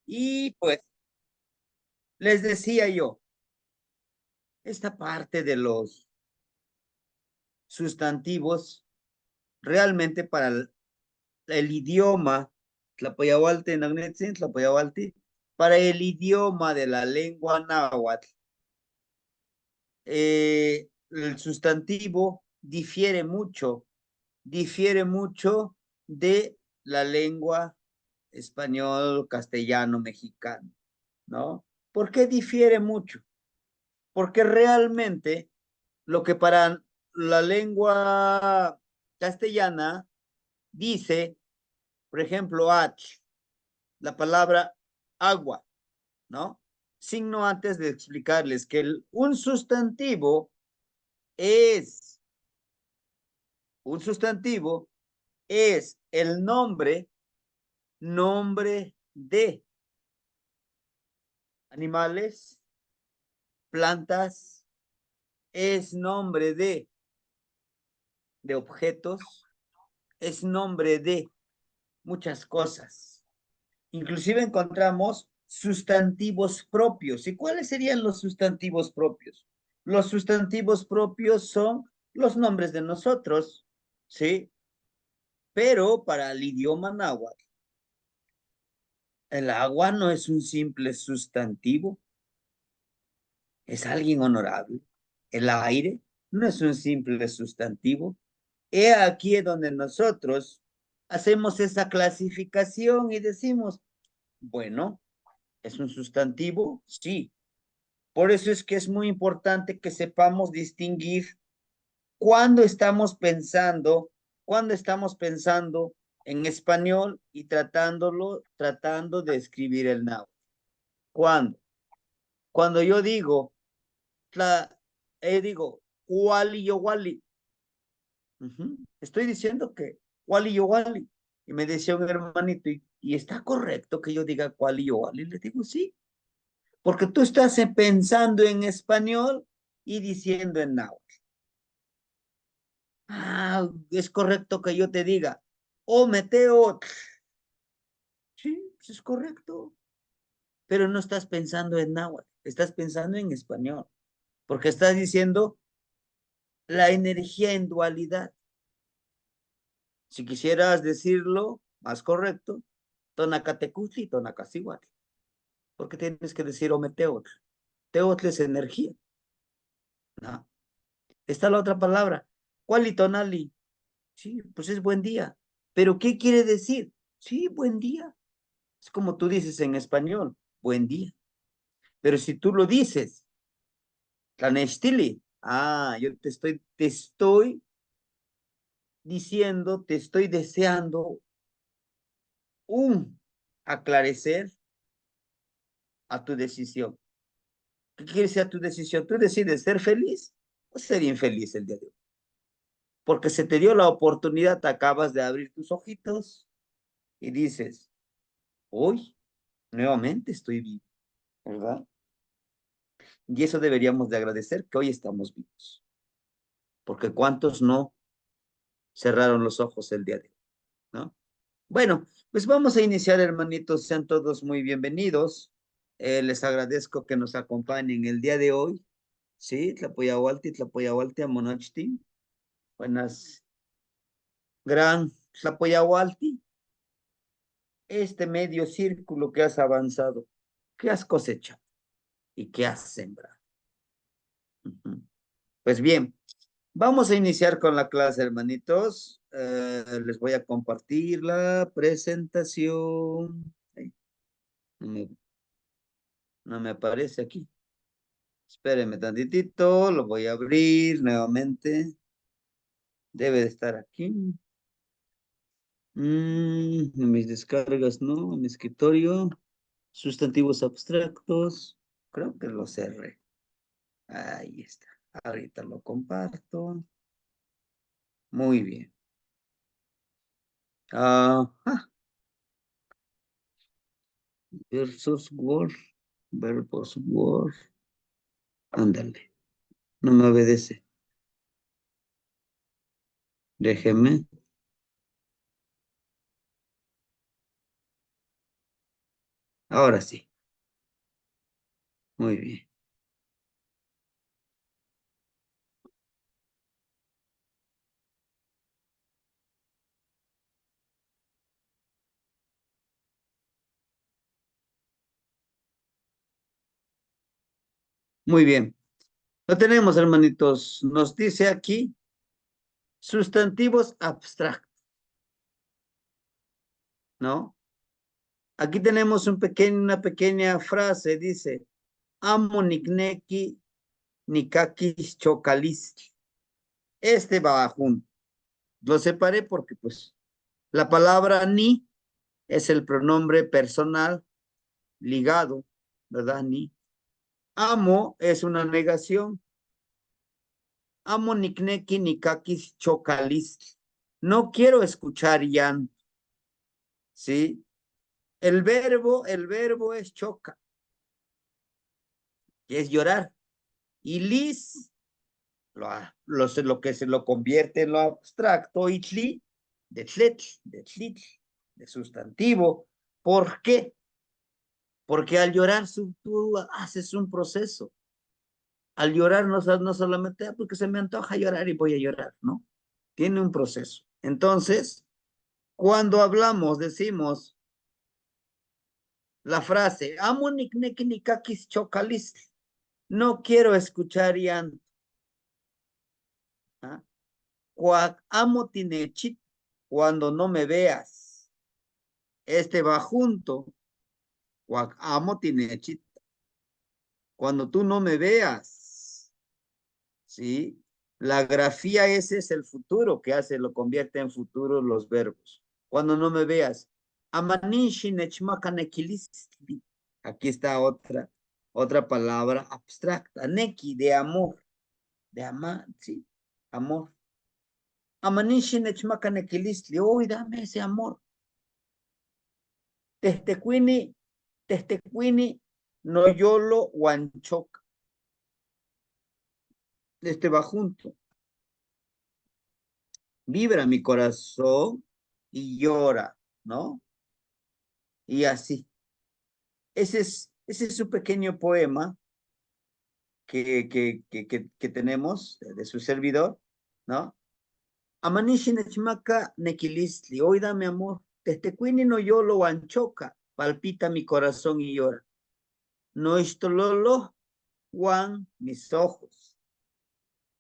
Y pues les decía yo, esta parte de los sustantivos, realmente para el idioma, Tlapoyahualti, Nagnetzin, Tlapoyahualti, para el idioma de la lengua náhuatl, el sustantivo difiere mucho de la lengua español, castellano, mexicano, ¿no? ¿Por qué difiere mucho? Porque realmente lo que para la lengua castellana dice, por ejemplo, H, la palabra agua, ¿no? Signo antes de explicarles que un sustantivo es, un sustantivo es el nombre de animales, plantas, es nombre de objetos, es nombre de muchas cosas. Inclusive encontramos sustantivos propios. ¿Y cuáles serían los sustantivos propios? Los sustantivos propios son los nombres de nosotros, ¿sí? Pero para el idioma náhuatl, el agua no es un simple sustantivo, es alguien honorable. El aire no es un simple sustantivo. He aquí donde nosotros hacemos esa clasificación y decimos, bueno, ¿es un sustantivo? Sí. Por eso es que es muy importante que sepamos distinguir cuándo estamos pensando en español y tratando de escribir el náhuatl. ¿Cuándo? Cuando yo digo, digo, wali yo wali. Estoy diciendo que wali yo wali. Y me decía un hermanito, ¿y está correcto que yo diga wali yo wali? Le digo, sí, porque tú estás pensando en español y diciendo en náhuatl. Ah, es correcto que yo te diga, oh, meteo. Sí, pues es correcto. Pero no estás pensando en náhuatl, estás pensando en español, porque estás diciendo la energía en dualidad. Si quisieras decirlo más correcto, tonacatecutli y tonacasihuatl, porque tienes que decir ometeotl. Teotl es energía, ¿no? Está la otra palabra, cualitonali. Sí, pues es buen día. Pero ¿qué quiere decir? Sí, buen día. Es como tú dices en español, buen día. Pero si tú lo dices, tlanestili, yo te estoy diciendo, te estoy deseando un aclarecer a tu decisión. ¿Qué quiere ser tu decisión? ¿Tú decides ser feliz o ser infeliz el día de hoy? Porque se te dio la oportunidad, te acabas de abrir tus ojitos y dices, hoy nuevamente estoy vivo, ¿verdad? Y eso deberíamos de agradecer que hoy estamos vivos, porque cuántos no cerraron los ojos el día de hoy, ¿no? Bueno, pues vamos a iniciar, hermanitos, sean todos muy bienvenidos. Les agradezco que nos acompañen el día de hoy. Sí, Tlapoyahualti, Amonochti. Buenas, gran Tlapoyahualti. Este medio círculo que has avanzado, que has cosechado y que has sembrado. Ujú. Pues bien, vamos a iniciar con la clase, hermanitos. Les voy a compartir la presentación. Ay, no me, no me aparece aquí. Espérenme tantitito, lo voy a abrir nuevamente. Debe de estar aquí. En mis descargas, no, en mi escritorio. Sustantivos abstractos. Creo que lo cerré. Ahí está. Ahorita lo comparto. Muy bien. Ah, versus Word. Verbos Word. Ándale. No me obedece. Déjeme. Ahora sí. Muy bien. Muy bien. Lo tenemos, hermanitos. Nos dice aquí sustantivos abstractos, ¿no? Aquí tenemos una pequeña frase, dice, amo nikneki nikakis chocalis. Este va junto. Lo separé porque, pues, la palabra ni es el pronombre personal ligado, ¿verdad? Ni. Amo es una negación. Amo nikneki nikakis chocalis. No quiero escuchar llanto, ¿sí? El verbo es choca, que es llorar. Y lis, lo que se lo convierte en lo abstracto, itli, de tletl, de sustantivo. ¿Por qué? Porque al llorar tú haces un proceso. Al llorar no solamente porque se me antoja llorar y voy a llorar, ¿no? Tiene un proceso. Entonces, cuando hablamos, decimos la frase, amo nikneki nikakis chocalis, no quiero escuchar llanto. ¿Ah? Amo tinechit, cuando no me veas. Este va junto. Amo tinechit, cuando tú no me veas. ¿Sí? La grafía ese es el futuro que hace, lo convierte en futuro los verbos. Cuando no me veas. Amanishi nechmaka nekilistli. Aquí está otra palabra abstracta. Neki, de amor. De amar, ¿sí? Amor. Amanishi nechmaka nekilistli. Uy, dame ese amor. Testecuini, Noyolo, Huanchoca. Este va junto. Vibra mi corazón y llora, ¿no? Y así. Ese es su pequeño poema que tenemos de su servidor, ¿no? Amanishi nechmaka nekilistli. Hoy dame amor. Testecuini Noyolo, Huanchoca. Palpita mi corazón y llora. No istololo, Juan, mis ojos.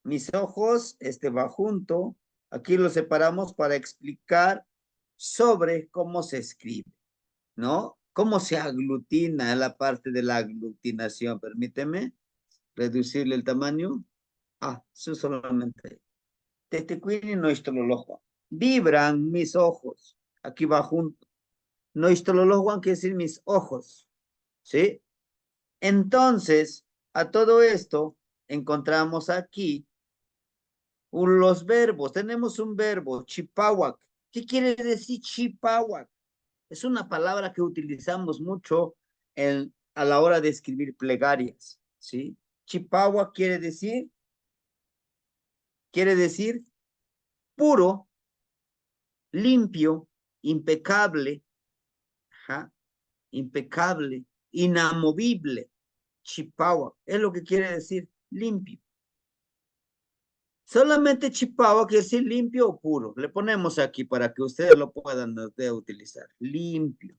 Mis ojos, este va junto. Aquí lo separamos para explicar sobre cómo se escribe, ¿no? Cómo se aglutina la parte de la aglutinación. Permíteme reducirle el tamaño. Eso solamente. Tetecuini no istololojuan. Vibran mis ojos. Aquí va junto. No istololojuan quiere decir mis ojos. ¿Sí? Entonces, a todo esto encontramos aquí los verbos. Tenemos un verbo, chipawak. ¿Qué quiere decir chipawak? Es una palabra que utilizamos mucho a la hora de escribir plegarias, ¿sí? Chipawak quiere decir puro, limpio, impecable, ajá, impecable, inamovible. Chipawak es lo que quiere decir limpio. Solamente chipawak quiere decir limpio o puro. Le ponemos aquí para que ustedes lo puedan utilizar. Limpio.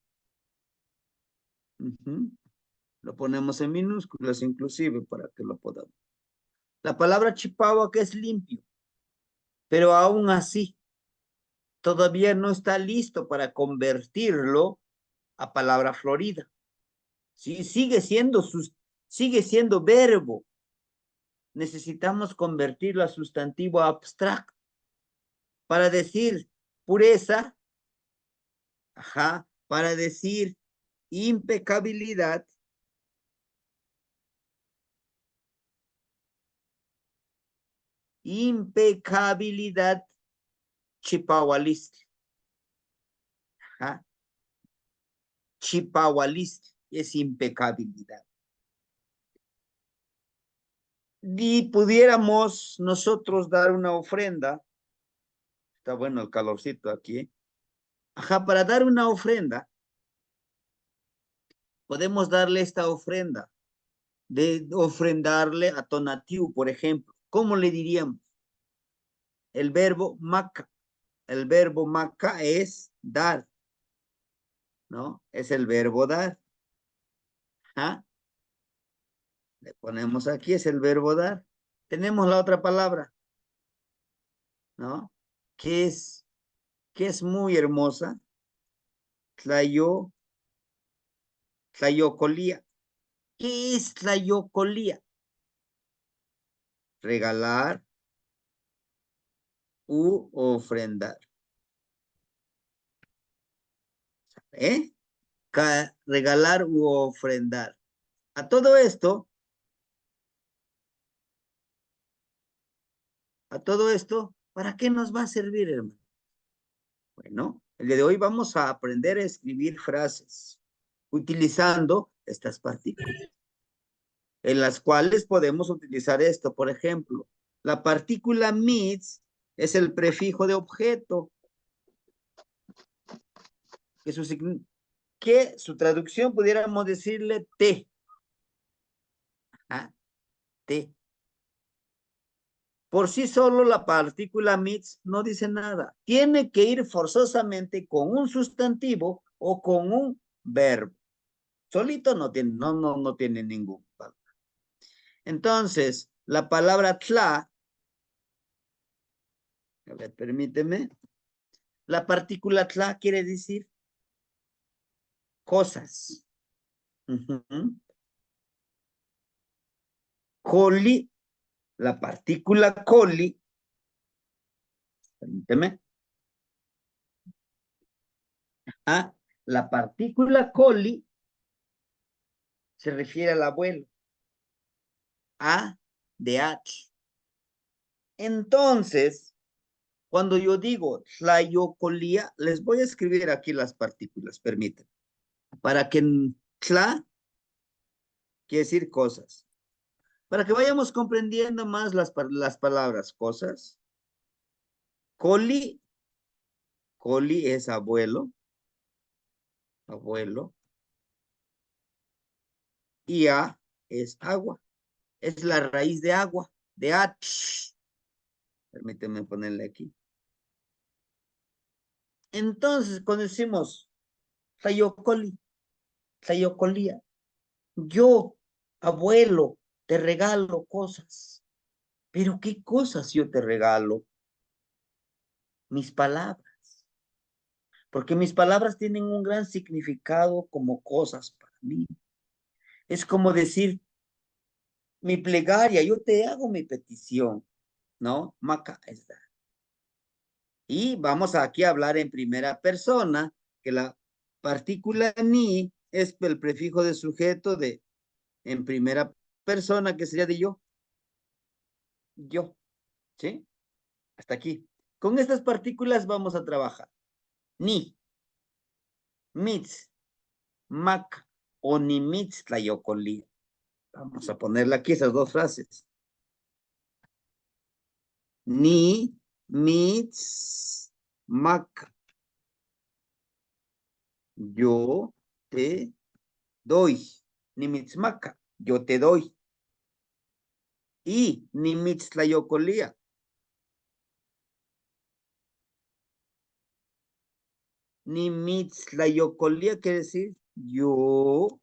Ujú. Lo ponemos en minúsculas inclusive para que lo podamos. La palabra chipawak es limpio, pero aún así todavía no está listo para convertirlo a palabra florida. Sí, sigue siendo verbo. Necesitamos convertirlo a sustantivo abstracto para decir pureza, ajá, para decir impecabilidad, impecabilidad chipahualist, ajá, chipahualist es impecabilidad. Y pudiéramos nosotros dar una ofrenda, está bueno el calorcito aquí, ajá, para dar una ofrenda, podemos darle esta ofrenda, de ofrendarle a Tonatiuh, por ejemplo. ¿Cómo le diríamos? El verbo maca. El verbo maca es dar, ¿no? Es el verbo dar. ¿Ah? Le ponemos aquí, es el verbo dar. Tenemos la otra palabra, ¿no? Que es muy hermosa. Tlayo, tlayocolía. ¿Qué es tlayocolía? Regalar u ofrendar. ¿Eh? Regalar u ofrendar. A todo esto, ¿para qué nos va a servir, hermano? Bueno, el día de hoy vamos a aprender a escribir frases utilizando estas partículas, en las cuales podemos utilizar esto. Por ejemplo, la partícula meets es el prefijo de objeto, que su traducción pudiéramos decirle te. ¿Ah? Te. Por sí solo la partícula meets no dice nada. Tiene que ir forzosamente con un sustantivo o con un verbo. Solito no tiene ningún valor. Entonces, la palabra tla, a ver, permíteme, la partícula tla quiere decir cosas. Coli, la partícula coli, permíteme, la partícula coli se refiere al abuelo, a de H. Entonces, cuando yo digo tlayocolía, les voy a escribir aquí las partículas, permítanme, para que tla quiere decir cosas. Para que vayamos comprendiendo más las palabras cosas. Coli, coli es abuelo, abuelo. Y a es agua, es la raíz de agua, de H. Permíteme ponerle aquí. Entonces, cuando decimos tlayocoli, tlayocolía, yo, abuelo, te regalo cosas. Pero ¿qué cosas yo te regalo? Mis palabras. Porque mis palabras tienen un gran significado como cosas para mí. Es como decir, mi plegaria, yo te hago mi petición, ¿no? Maca está. Y vamos aquí a hablar en primera persona, que la partícula ni es el prefijo de sujeto de en primera persona, que sería de yo. Yo, ¿sí? Hasta aquí. Con estas partículas vamos a trabajar. Ni, mitz, mac o ni mitz tlayocolía. Vamos a ponerle aquí esas dos frases. Ni, mitz, mac. Yo te doy. Ni mitzmaca, yo te doy. Y ni mitzlayocolía. Ni mitzlayocolía quiere decir yo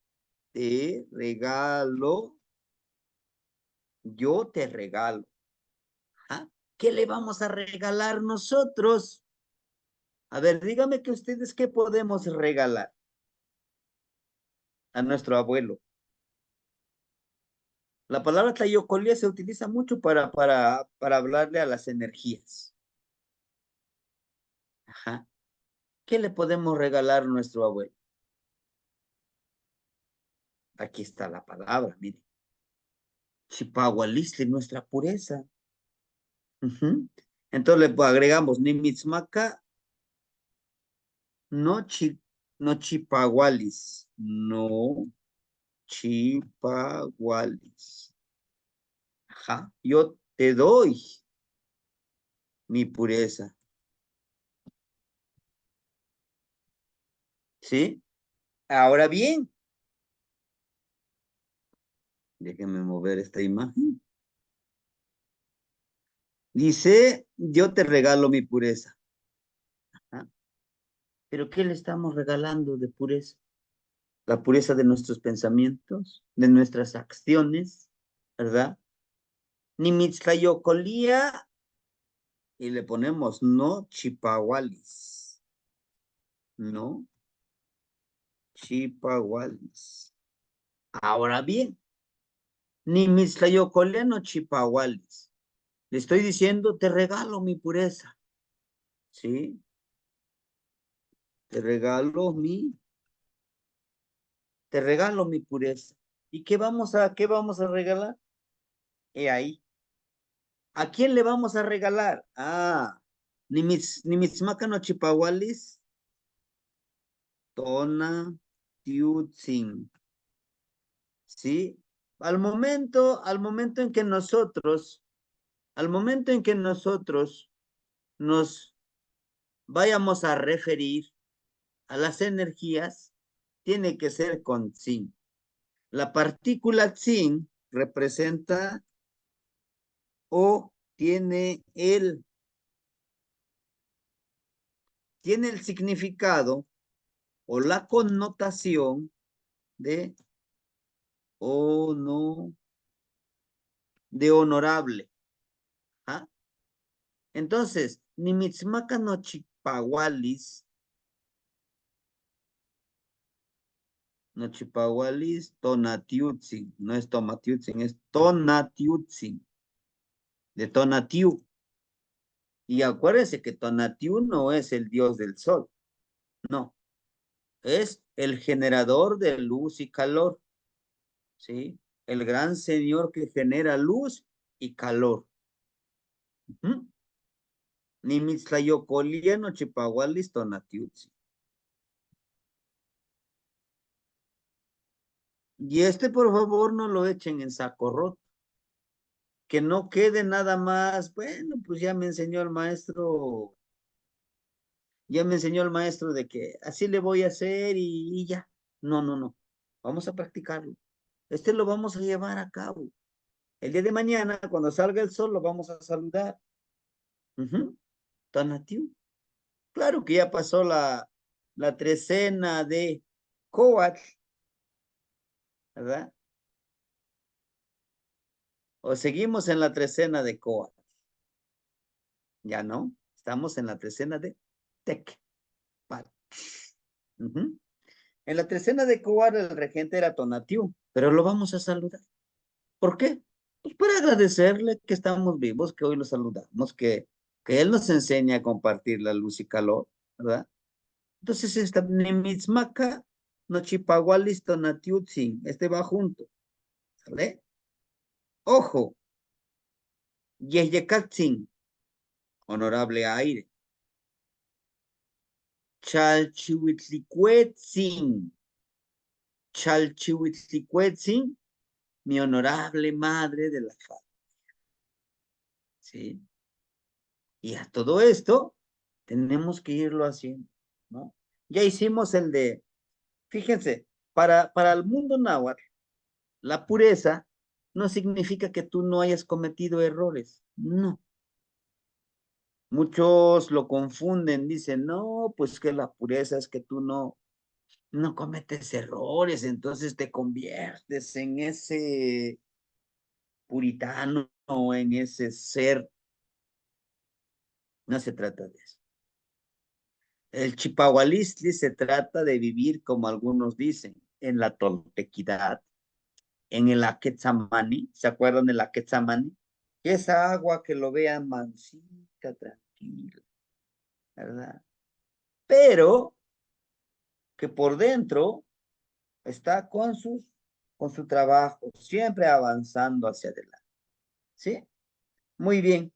te regalo. Yo te regalo. ¿Ah? ¿Qué le vamos a regalar nosotros? A ver, dígame que ustedes qué podemos regalar a nuestro abuelo. La palabra tlayocolía se utiliza mucho para hablarle a las energías. Ajá. ¿Qué le podemos regalar a nuestro abuelo? Aquí está la palabra, mire. Chipahualistli, nuestra pureza. Entonces le agregamos Nimitzmaca, no, no chipahualis, no chipahualis. Ajá, yo te doy mi pureza. ¿Sí? Ahora bien, Déjenme mover esta imagen. Dice, yo te regalo mi pureza. ¿Ah? ¿Pero qué le estamos regalando de pureza? La pureza de nuestros pensamientos, de nuestras acciones, ¿verdad? Nimitzcayocolía, y le ponemos no chipahualis. No chipahualis. Ahora bien, nimitzcayocolía no chipahualis. Le estoy diciendo, te regalo mi pureza. ¿Sí? Te regalo te regalo mi pureza. ¿Y qué vamos a regalar? He ahí. ¿A quién le vamos a regalar? Ah, Nimitzmaca no chipahualis, tona, tiutzin. ¿Sí? Al momento en que al momento en que nosotros nos vayamos a referir a las energías, tiene que ser con tzin. La partícula tzin representa o tiene el significado o la connotación de o no, de honorable. ¿Ah? Entonces, Nimitzmaca no chipahualis, no chipahualis, tonatiutzin, no es tomatiutzin, es tonatiutzin, de Tonatiu. Y acuérdense que Tonatiu no es el dios del sol, no, es el generador de luz y calor, ¿sí? El gran señor que genera luz y calor. ¿Mm? Nimitzlayocolia no chipahualis, tonatiutzin. Y por favor, no lo echen en saco roto. Que no quede nada más, bueno, pues ya me enseñó el maestro de que así le voy a hacer y ya. No, no, no. Vamos a practicarlo. Lo vamos a llevar a cabo. El día de mañana, cuando salga el sol, lo vamos a saludar. Ujú. Tonatiuh. Claro que ya pasó la trecena de Coatl, ¿verdad? O seguimos en la trecena de Coatl. Ya no. Estamos en la trecena de Tec. Ujú. En la trecena de Cobar el regente era Tonatiuh, pero lo vamos a saludar. ¿Por qué? Pues para agradecerle que estamos vivos, que hoy lo saludamos, que él nos enseña a compartir la luz y calor, ¿verdad? Entonces, esta Nimitzmaca, Nochipahualis, Tonatiutzin, va junto, ¿sale? Ojo, Yeyecatzin, honorable aire. Chalchihuitlicuetzin, Chalchihuitlicuetzin, mi honorable madre de la faz, ¿sí? Y a todo esto tenemos que irlo haciendo, ¿no? Ya hicimos fíjense, para el mundo náhuatl, la pureza no significa que tú no hayas cometido errores, no. Muchos lo confunden, dicen, no, pues que la pureza es que tú no cometes errores, entonces te conviertes en ese puritano o en ese ser. No se trata de eso. El chipahualistli se trata de vivir, como algunos dicen, en la toltequidad, en el aquetzamani. ¿Se acuerdan del aquetzamani? Esa agua que lo vean mansita, tranquila, ¿verdad? Pero que por dentro está con su trabajo, siempre avanzando hacia adelante. ¿Sí? Muy bien.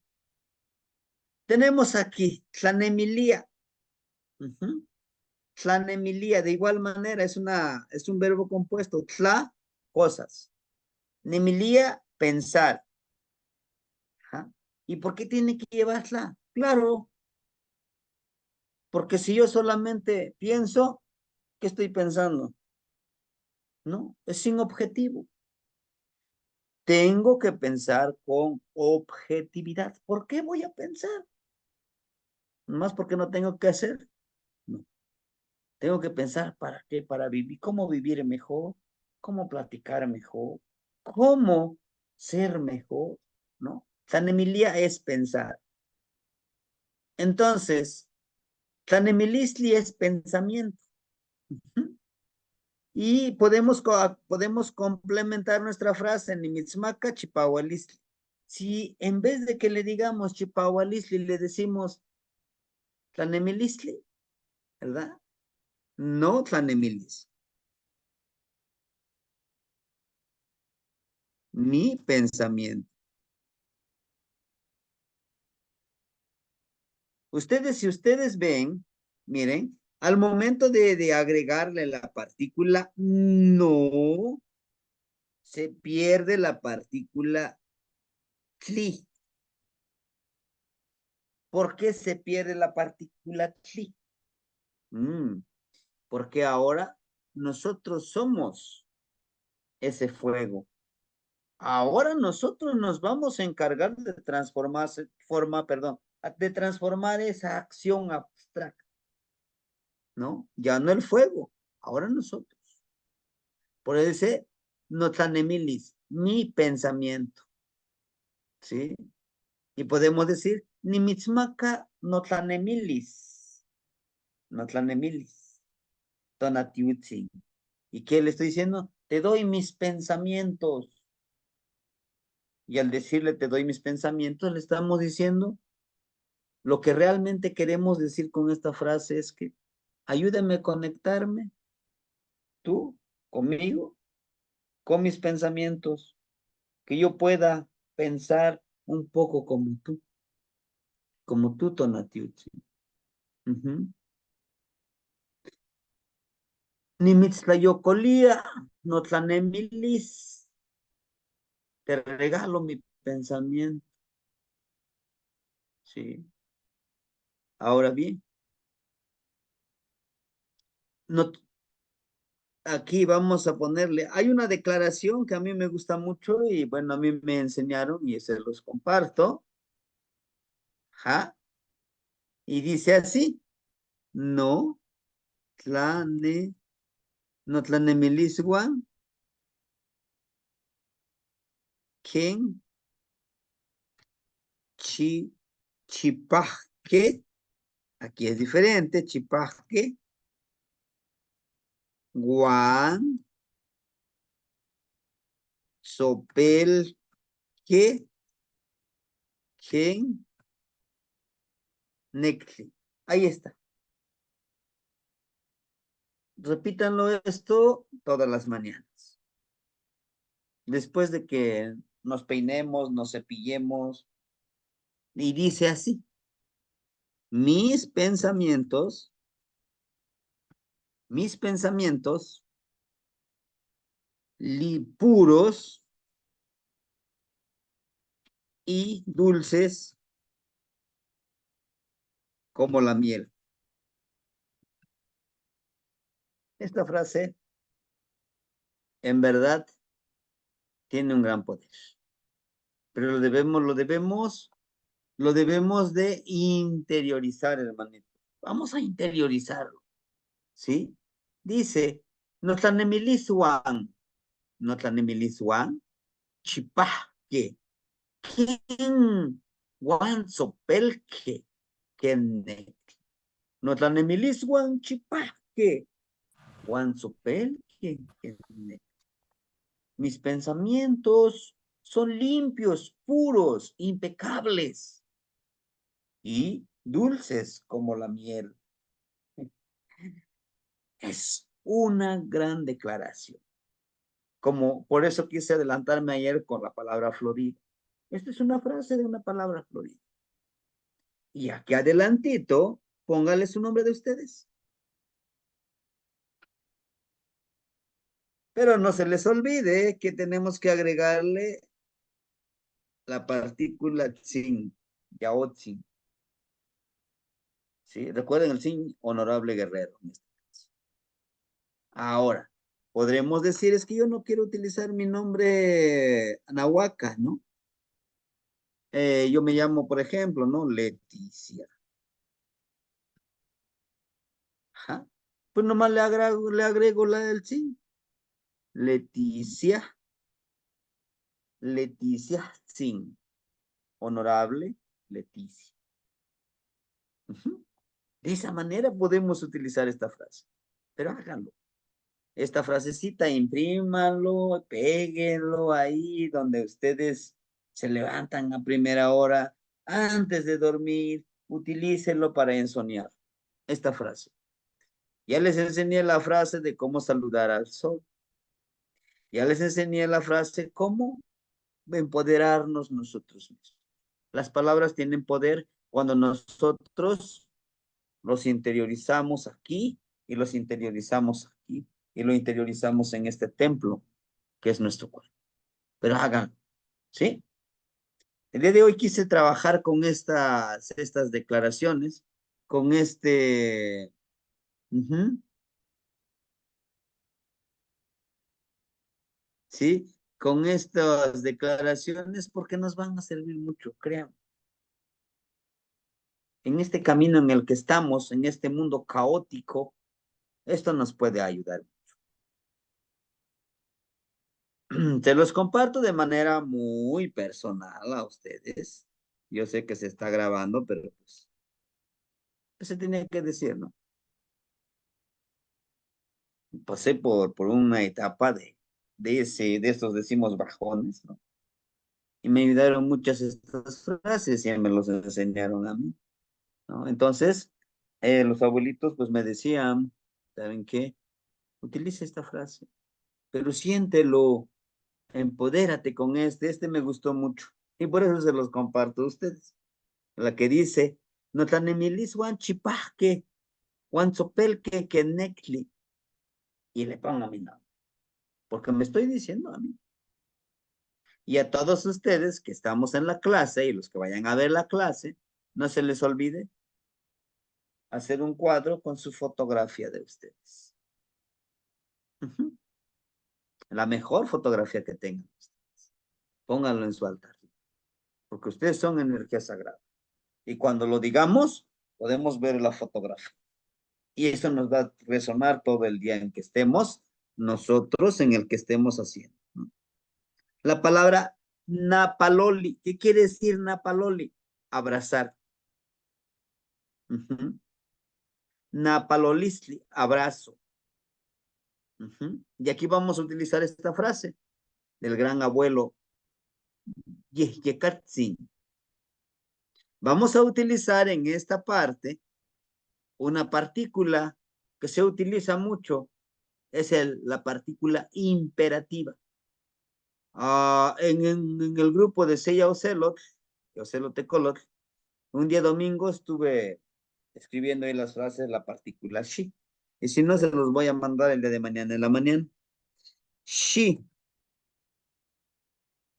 Tenemos aquí Tlanemilía. Uh-huh. Tlanemilía, de igual manera, es un verbo compuesto. Tla, cosas. Nemilía, pensar. Ajá. ¿Y por qué tiene que llevarla? Claro, porque si yo solamente pienso, ¿qué estoy pensando? No, es sin objetivo. tengo que pensar con objetividad. ¿Por qué voy a pensar? Más porque no tengo que hacer. No. Tengo que pensar para qué, para vivir, cómo vivir mejor, cómo platicar mejor, cómo ser mejor, ¿no? Emilia es pensar. Entonces, Tlanemilistli es pensamiento. Y podemos complementar nuestra frase en Nimitzmaca Chipahualistli. Si en vez de que le digamos Chipahualistli, le decimos Tlanemilistli, ¿verdad? No Tlanemilis. Mi pensamiento. Si ustedes ven, miren, al momento de agregarle la partícula no, se pierde la partícula tli. ¿Por qué se pierde la partícula tli? Porque ahora nosotros somos ese fuego. Ahora nosotros nos vamos a encargar de de transformar esa acción abstracta, ¿no? Ya no el fuego, ahora nosotros. Por eso, notlanemilis, mi pensamiento, ¿sí? Y podemos decir, nimitzmaca notlanemilis, notlanemilis, tonatiutzin. ¿Y qué le estoy diciendo? Te doy mis pensamientos. Y al decirle te doy mis pensamientos, le estamos diciendo lo que realmente queremos decir con esta frase es que ayúdame a conectarme, tú, conmigo, con mis pensamientos, que yo pueda pensar un poco como tú, Tonatiuchi. Nimitzlayocolía, notlanemilis, te regalo mi pensamiento, ¿sí? Ahora bien, no, aquí vamos a ponerle, hay una declaración que a mí me gusta mucho y bueno, a mí me enseñaron y se los comparto. ¿Ja? Y dice así, no, tlane, no tlanemiliswan, ken, chi, chipajque, aquí es diferente, chipajque, guan, sopel, que, ken, nectli. Ahí está. Repítanlo esto todas las mañanas. Después de que nos peinemos, nos cepillemos, y dice así, mis pensamientos puros y dulces como la miel. Esta frase, en verdad, tiene un gran poder, pero lo debemos de interiorizar, hermanito. Vamos a interiorizarlo, ¿sí? Dice, notlanemilizuan, notlanemilizuan, chipahque, kin, guanzopelque, kenne. Notlanemilizuan, chipahque, guanzopelque, kenne. Mis pensamientos son limpios, puros, impecables y dulces como la miel. Es una gran declaración. Como por eso quise adelantarme ayer con la palabra florida. Esta es una frase de una palabra florida. Y aquí adelantito, póngale su nombre de ustedes. Pero no se les olvide que tenemos que agregarle la partícula tsin, yaotzin. ¿Sí? Recuerden el sin honorable guerrero. En este caso. Ahora, podremos decir, es que yo no quiero utilizar mi nombre Anahuaca, ¿no? Yo me llamo, por ejemplo, ¿no? Leticia. Ajá. Pues nomás le agrego la del sí. Leticia, Leticia Sin. Honorable Leticia. Ujú. De esa manera podemos utilizar esta frase. Pero háganlo. Esta frasecita, imprímanlo, péguenlo ahí donde ustedes se levantan a primera hora, antes de dormir, utilícenlo para ensoñar. Esta frase. Ya les enseñé la frase de cómo saludar al sol. Ya les enseñé la frase cómo empoderarnos nosotros mismos. Las palabras tienen poder cuando nosotros los interiorizamos aquí y los interiorizamos aquí y lo interiorizamos en este templo que es nuestro cuerpo. Pero hagan, ¿sí? El día de hoy quise trabajar con estas declaraciones, con ujú, ¿sí? Con estas declaraciones porque nos van a servir mucho, créanme. En este camino en el que estamos, en este mundo caótico, esto nos puede ayudar. Se los comparto de manera muy personal a ustedes. Yo sé que se está grabando, pero pues se tiene que decir, ¿no? Pasé por una etapa de estos decimos bajones, ¿no? Y me ayudaron muchas estas frases y me los enseñaron a mí, ¿no? Entonces, los abuelitos pues me decían, ¿saben qué? Utiliza esta frase, pero siéntelo, empodérate con este me gustó mucho. Y por eso se los comparto a ustedes. La que dice, no tan emilis wan chipajque, wan sopelque que necli. Y le pongo mi nombre, porque me estoy diciendo a mí. Y a todos ustedes que estamos en la clase y los que vayan a ver la clase, no se les olvide hacer un cuadro con su fotografía de ustedes. Ujú. La mejor fotografía que tengan. Pónganlo en su altar, porque ustedes son energía sagrada. Y cuando lo digamos, podemos ver la fotografía. Y eso nos va a resonar todo el día en que estemos, nosotros en el que estemos haciendo. La palabra napaloli, ¿qué quiere decir napaloli? Abrazar. Uh-huh. Napalolisli, abrazo. Uh-huh. Y aquí vamos a utilizar esta frase del gran abuelo Yehyekartsin. Vamos a utilizar en esta parte una partícula que se utiliza mucho, es la partícula imperativa. En el grupo de Seiya Ocelot, Ocelot Tecolot, un día domingo estuve escribiendo ahí las frases de la partícula she. Y si no, se los voy a mandar el día de mañana en la mañana. She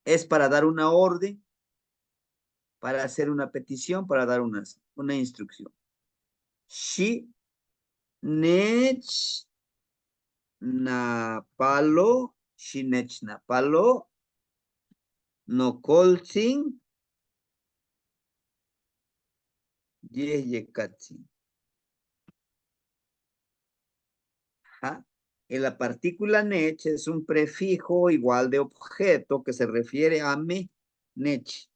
es para dar una orden, para hacer una petición, para dar una instrucción. She nech napalo, she nech napalo, no colzin, yeyekatsin. Y la partícula nech es un prefijo igual de objeto que se refiere a me, nech.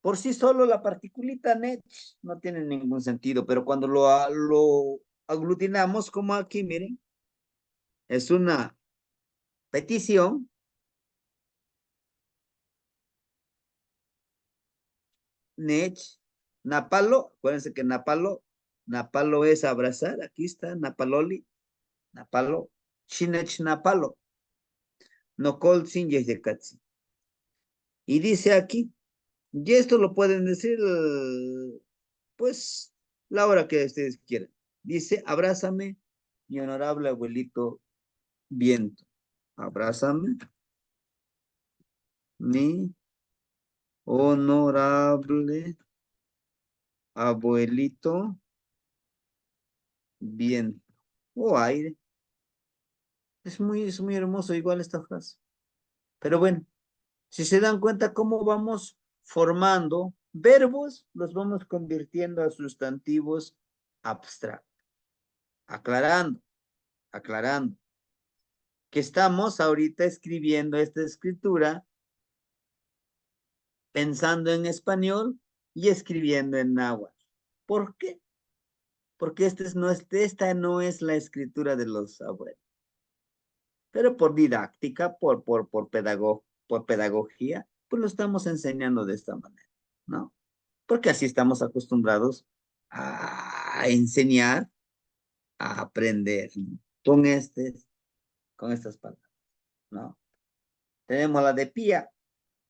Por sí solo la particulita nech no tiene ningún sentido, pero cuando lo aglutinamos como aquí, miren, es una petición, nech, napalo, acuérdense que napalo es abrazar, aquí está, napaloli, napalo, shinech napalo, no col sin yeyekatsi. Y dice aquí, y esto lo pueden decir, pues, la hora que ustedes quieran. Dice, abrázame, mi honorable abuelito viento. Abrázame, mi honorable abuelito viento. o aire. Es muy hermoso igual esta frase. Pero bueno, si se dan cuenta cómo vamos formando verbos, los vamos convirtiendo a sustantivos abstractos. Aclarando, aclarando, que estamos ahorita escribiendo esta escritura pensando en español y escribiendo en náhuatl. ¿Por qué? Porque esta no es la escritura de los abuelos. Pero por didáctica, por pedagogía, pues lo estamos enseñando de esta manera, ¿no? Porque así estamos acostumbrados a enseñar, a aprender, ¿no? Con estas palabras, ¿no? Tenemos la de pía,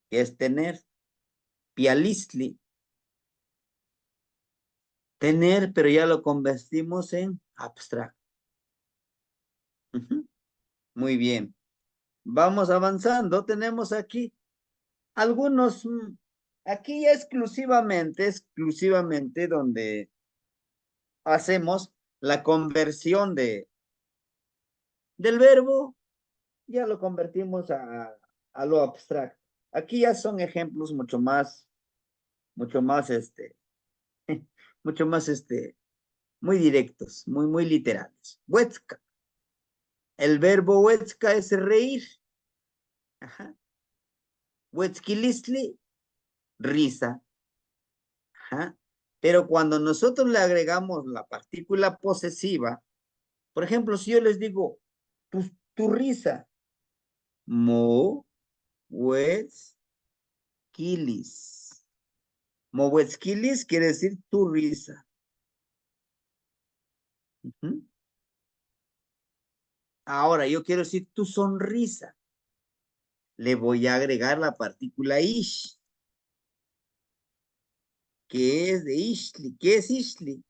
que es tener, pialistli, tener, pero ya lo convertimos en abstracto. Ujú. Muy bien. Vamos avanzando. Tenemos aquí algunos, aquí exclusivamente donde hacemos la conversión del verbo, ya lo convertimos a lo abstracto. Aquí ya son ejemplos mucho más, mucho más, muy directos, muy literales. Huetzca. El verbo huetzca es reír. Ajá. Huetzquilistli, risa. Ajá. Pero cuando nosotros le agregamos la partícula posesiva, por ejemplo, si yo les digo, tu risa, mo, huetzquilis. Mo huetzquilis quiere decir tu risa. Ujú. Ahora, yo quiero decir tu sonrisa. Le voy a agregar la partícula ish, que es de ishli. ¿Qué es ishli?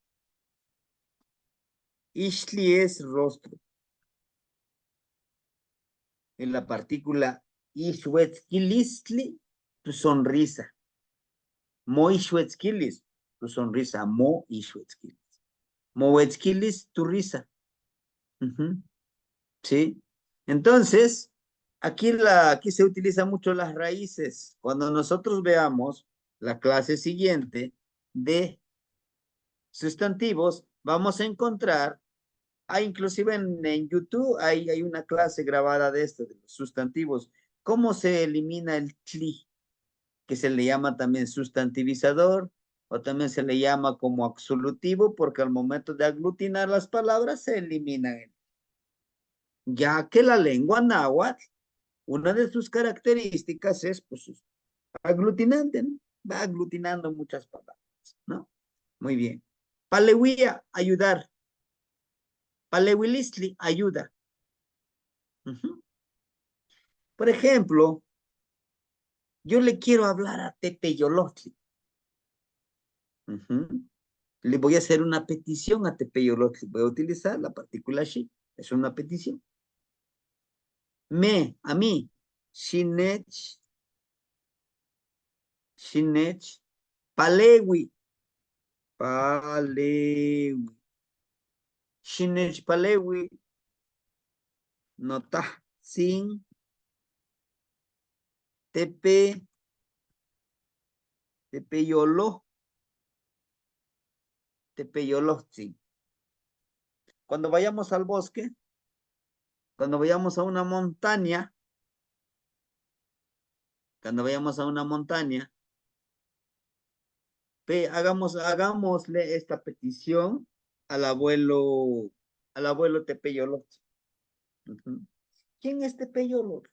Ishli es rostro. En la partícula ishwetzkilistli, tu sonrisa. Mo ishwetzkilis, tu sonrisa. Mo ishwetzkilis. Mo wetzkilis, tu risa. Ujú. ¿Sí? Entonces, aquí se utilizan mucho las raíces. Cuando nosotros veamos la clase siguiente de sustantivos, vamos a encontrar, inclusive en YouTube hay una clase grabada de esto, de los sustantivos, cómo se elimina el tli, que se le llama también sustantivizador, o también se le llama como absolutivo, porque al momento de aglutinar las palabras se eliminan. Ya que la lengua náhuatl, una de sus características es, pues, aglutinante, ¿no? Va aglutinando muchas palabras, ¿no? Muy bien. Palewía, ayudar. Palewilistli, ayuda. Ujú. Por ejemplo, yo le quiero hablar a Tepeyolotli. Ujú. Le voy a hacer una petición a Tepeyolotli. Voy a utilizar la partícula shi. Es una petición. A mí, shinech, palewi, palewi, shinech palewi, nota, sin, tepe, tepeyolo, tepeyolotzi. Cuando vayamos al bosque, cuando vayamos a una montaña, cuando vayamos a una montaña, hagámosle esta petición al abuelo Tepeyolot. Ujú. ¿Quién es Tepeyolot?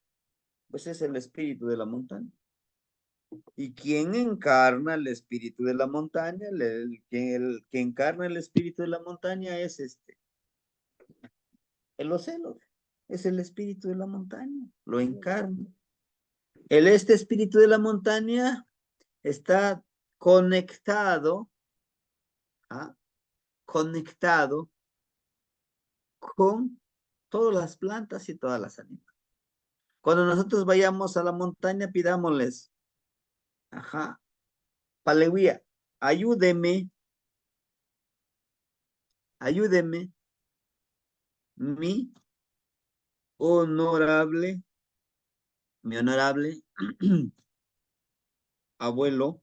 Pues es el espíritu de la montaña. ¿Y quién encarna el espíritu de la montaña? El que encarna el espíritu de la montaña es el ocelo. Es el espíritu de la montaña. Lo encarna. Este espíritu de la montaña está conectado, ¿ah? Conectado con todas las plantas y todas las animales. Cuando nosotros vayamos a la montaña, pidámosles, ajá, Palewía, ayúdeme, ayúdeme mi honorable, mi honorable abuelo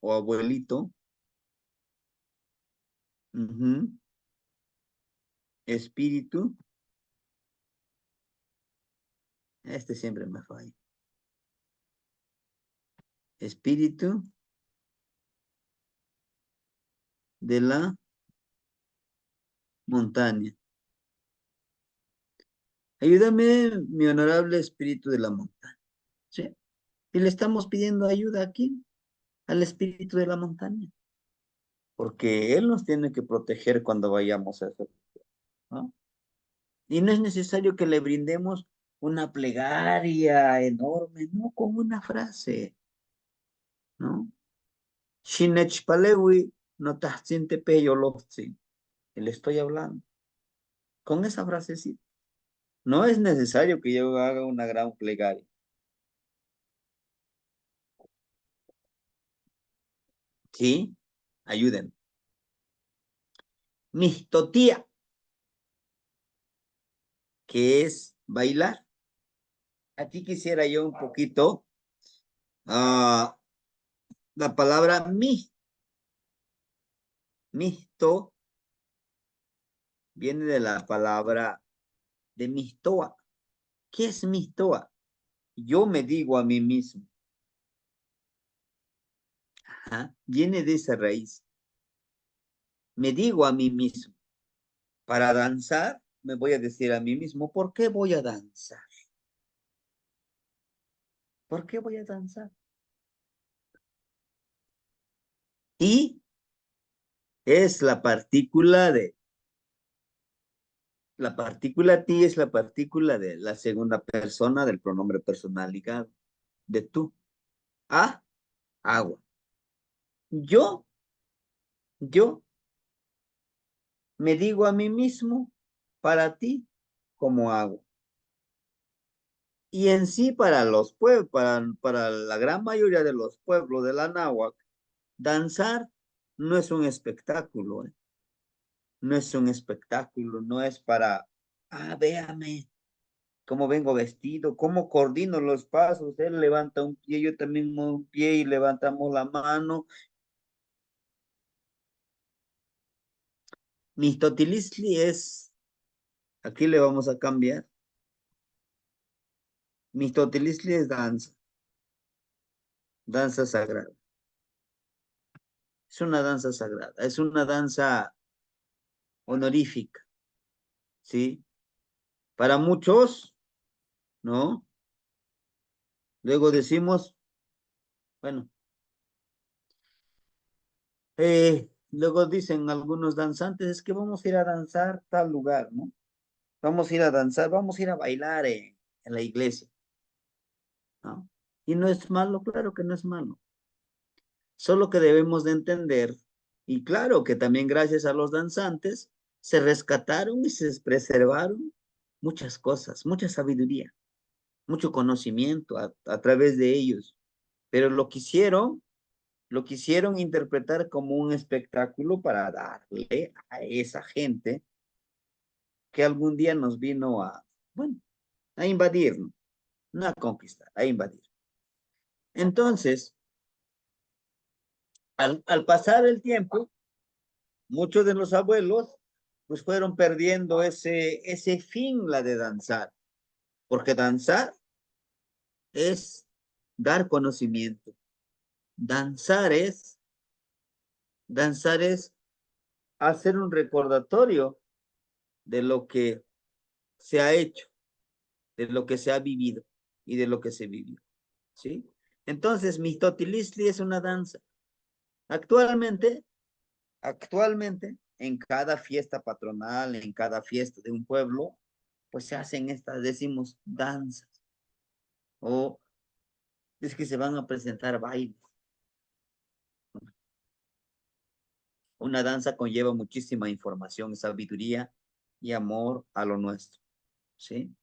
o abuelito, ujú, espíritu, este siempre me falla, espíritu de la montaña. Ayúdame, mi honorable espíritu de la montaña. ¿Sí? Y le estamos pidiendo ayuda aquí, al espíritu de la montaña, porque él nos tiene que proteger cuando vayamos a eso, ¿no? Y no es necesario que le brindemos una plegaria enorme, no, con una frase, ¿no? Shinechpalewi no tahtzin tepeyolovtzi. Le estoy hablando con esa frasecita. No es necesario que yo haga una gran plegaria. ¿Sí? Ayuden. Mistotía, que es bailar. Aquí quisiera yo un poquito la palabra misto viene de la palabra de mistoa. ¿Qué es mistoa? Yo me digo a mí mismo. Ajá, viene de esa raíz. Me digo a mí mismo. Para danzar, me voy a decir a mí mismo, ¿por qué voy a danzar? ¿Por qué voy a danzar? Y es la partícula ti es la partícula de la segunda persona del pronombre personal ligado, de tú, a, agua. Yo, yo me digo a mí mismo, para ti, como agua. Y en sí, para los pueblos, para la gran mayoría de los pueblos de la náhuatl, danzar no es un espectáculo, ¿eh? No es un espectáculo, no es para, véame cómo vengo vestido, cómo coordino los pasos, él levanta un pie, yo también un pie y levantamos la mano. Mistotilisli es, aquí le vamos a cambiar, Mistotilisli es danza, danza sagrada. Es una danza sagrada, es una danza honorífica, ¿sí? Para muchos, ¿no? Luego decimos, bueno, luego dicen algunos danzantes, es que vamos a ir a danzar tal lugar, ¿no? Vamos a ir a danzar, vamos a ir a bailar en la iglesia, ¿no? Y no es malo, claro que no es malo. Solo que debemos de entender, y claro que también gracias a los danzantes, se rescataron y se preservaron muchas cosas, mucha sabiduría, mucho conocimiento a través de ellos. Pero lo quisieron interpretar como un espectáculo para darle a esa gente que algún día nos vino bueno, a invadir, ¿no? No a conquistar, a invadir. Entonces, al pasar el tiempo, muchos de los abuelos pues fueron perdiendo ese fin, la de danzar, porque es dar conocimiento, danzar es, danzar es hacer un recordatorio de lo que se ha hecho, de lo que se ha vivido y de lo que se vivió, ¿sí? Entonces, Mixtotilisli es una danza. Actualmente, actualmente, en cada fiesta patronal, en cada fiesta de un pueblo, pues se hacen estas, decimos, danzas. O es que se van a presentar bailes. Una danza conlleva muchísima información, sabiduría y amor a lo nuestro, ¿sí?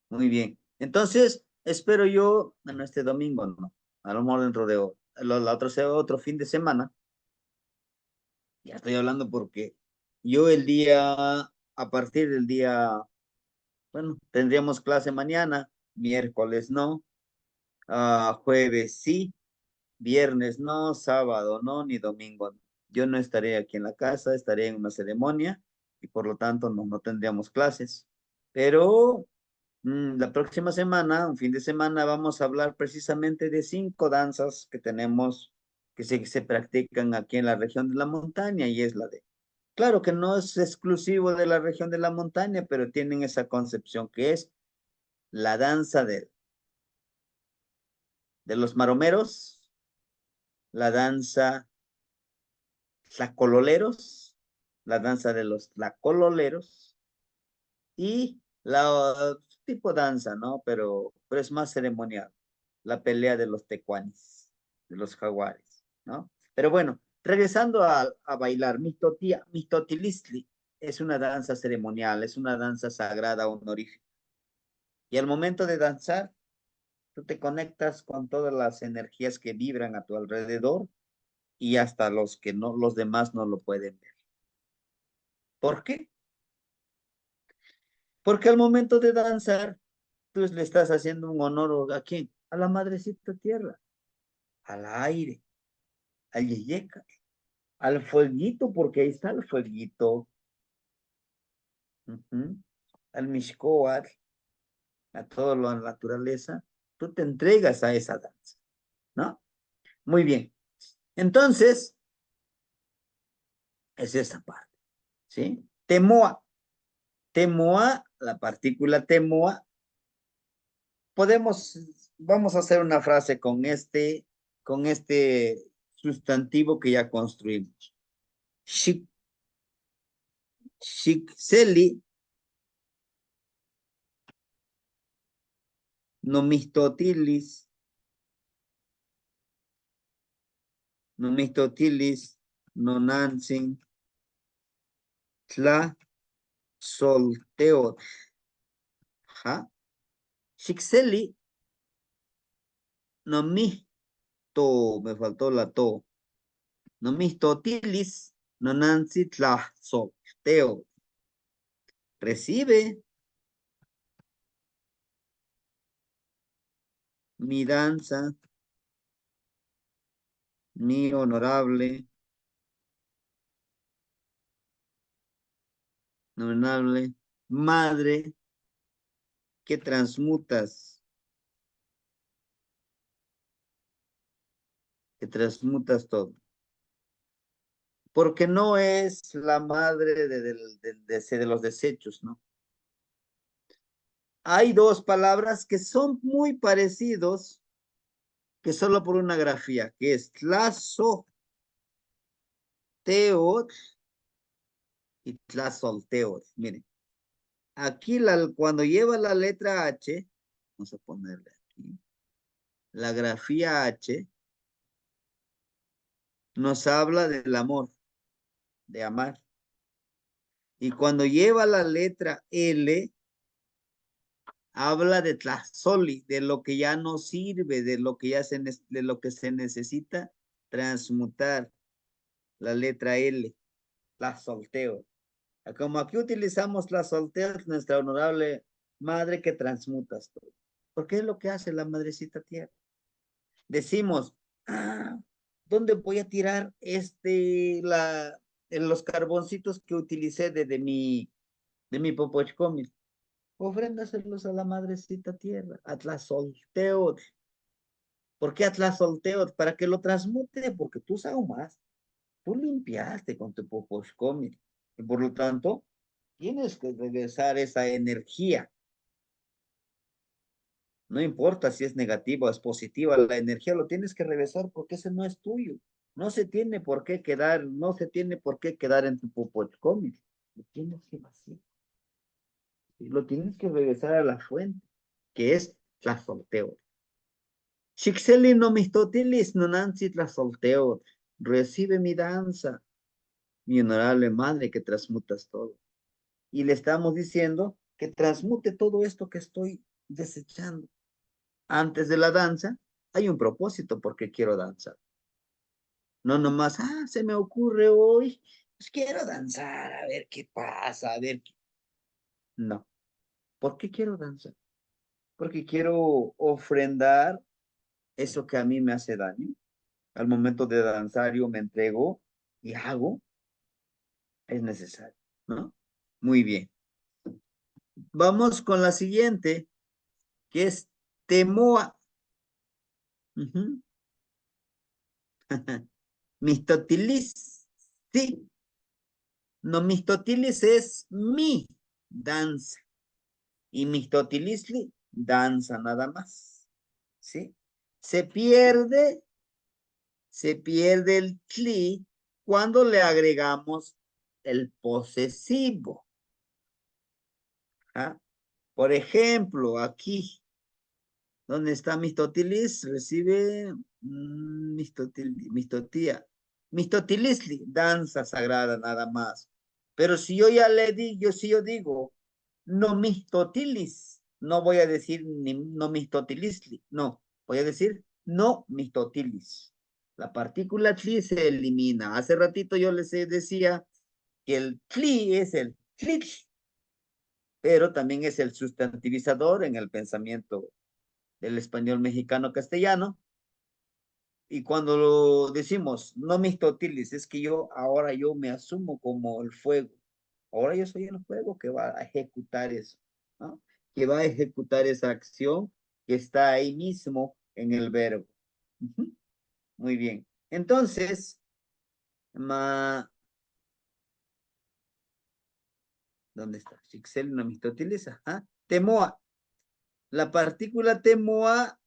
Muy bien. Entonces, espero yo, bueno, este domingo, no, a lo mejor dentro de la otro, otro fin de semana, ya estoy hablando porque yo a partir del día Bueno, tendríamos clase mañana, miércoles no, jueves sí, viernes no, sábado no, ni domingo no. Yo no estaré aquí en la casa, estaré en una ceremonia y por lo tanto no tendríamos clases. Pero la próxima semana, un fin de semana, vamos a hablar precisamente de 5 danzas que tenemos, que se practican aquí en la región de la montaña y es la de, claro que no es exclusivo de la región de la montaña, pero tienen esa concepción que es la danza de los maromeros, la danza tlacololeros, la danza de los tlacololeros y la tipo danza, ¿no? Pero es más ceremonial, la pelea de los tecuanis, de los jaguares, ¿no? Pero bueno, regresando a bailar, Mixtotilistli es una danza ceremonial, es una danza sagrada honorífica. Y al momento de danzar, tú te conectas con todas las energías que vibran a tu alrededor y hasta los que no, los demás no lo pueden ver. ¿Por qué? Porque al momento de danzar, tú le estás haciendo un honor a quién? A la madrecita tierra, al aire, al yeyeca, al fueguito, porque ahí está el fueguito, ujú, al mishkoat, a toda la naturaleza. Tú te entregas a esa danza, ¿no? Muy bien. Entonces, es esa parte, ¿sí? Temoa. Temoa, la partícula temoa, podemos, vamos a hacer una frase con este sustantivo que ya construimos. Shik, shikseli nomistotilis, nomistotilis nonansin tla solteot. ¿Ja? Shikseli me faltó la to. Nomistotilis nonansi tla solteot. Recibe mi danza, mi honorable madre que transmutas todo. Porque no es la madre de los desechos, ¿no? Hay 2 palabras que son muy parecidos, que solo por una grafía, que es tlazoteot y tlazolteot. Miren, aquí cuando lleva la letra H, vamos a ponerle aquí, la grafía H nos habla del amor, de amar. Y cuando lleva la letra L, habla de tlazoli, de lo que ya no sirve, de lo que se necesita transmutar, la letra L, tlazolteo. Como aquí utilizamos tlazolteo, nuestra honorable madre que transmutas todo. Porque es lo que hace la madrecita tierra. Decimos, ¿dónde voy a tirar en los carboncitos que utilicé de mi popochcomil? Ofréndaselos a la madrecita tierra, a Tlazolteotl. ¿Por qué a Tlazolteotl? Para que lo transmute, porque tú más. Tú limpiaste con tu popochcomil. Y por lo tanto, tienes que regresar esa energía. No importa si es negativa o es positiva, la energía lo tienes que regresar porque ese no es tuyo. No se tiene por qué quedar en tu popochcomil. Lo tienes que vaciar. Y lo tienes que regresar a la fuente, que es Tlazolteotl. Shixeli no mistotilis no nancy solteo. Recibe mi danza, mi honorable madre que transmutas todo. Y le estamos diciendo que transmute todo esto que estoy desechando. Antes de la danza, hay un propósito porque quiero danzar. No nomás, se me ocurre hoy, pues quiero danzar, a ver qué pasa, a ver qué. No. ¿Por qué quiero danzar? Porque quiero ofrendar eso que a mí me hace daño. Al momento de danzar yo me entrego y hago, es necesario, ¿no? Muy bien. Vamos con la siguiente, que es temoa. Ujú. Mistotilis. Sí, no, mistotilis es mi danza. Y mistotilisli, danza nada más. ¿Sí? Se pierde, se pierde el tli cuando le agregamos el posesivo. ¿Ah? Por ejemplo, aquí, donde está mistotilis, recibe mistotía. Mistotilisli, danza sagrada nada más. Pero si yo ya le digo, si yo digo, no mistotilis, no voy a decir ni, no mistotilisli, no, voy a decir no mistotilis. La partícula tli se elimina. Hace ratito yo les decía que el tli es el tlich, pero también es el sustantivizador en el pensamiento del español mexicano castellano. Y cuando lo decimos, no mistotilis, es que yo ahora yo me asumo como el fuego. Ahora yo soy el fuego que va a ejecutar eso, ¿no? Que va a ejecutar esa acción que está ahí mismo en el verbo. Ujú. Muy bien. Entonces, ma, ¿dónde está? Shixel no mistotilis, ajá. Temoa. La partícula temoa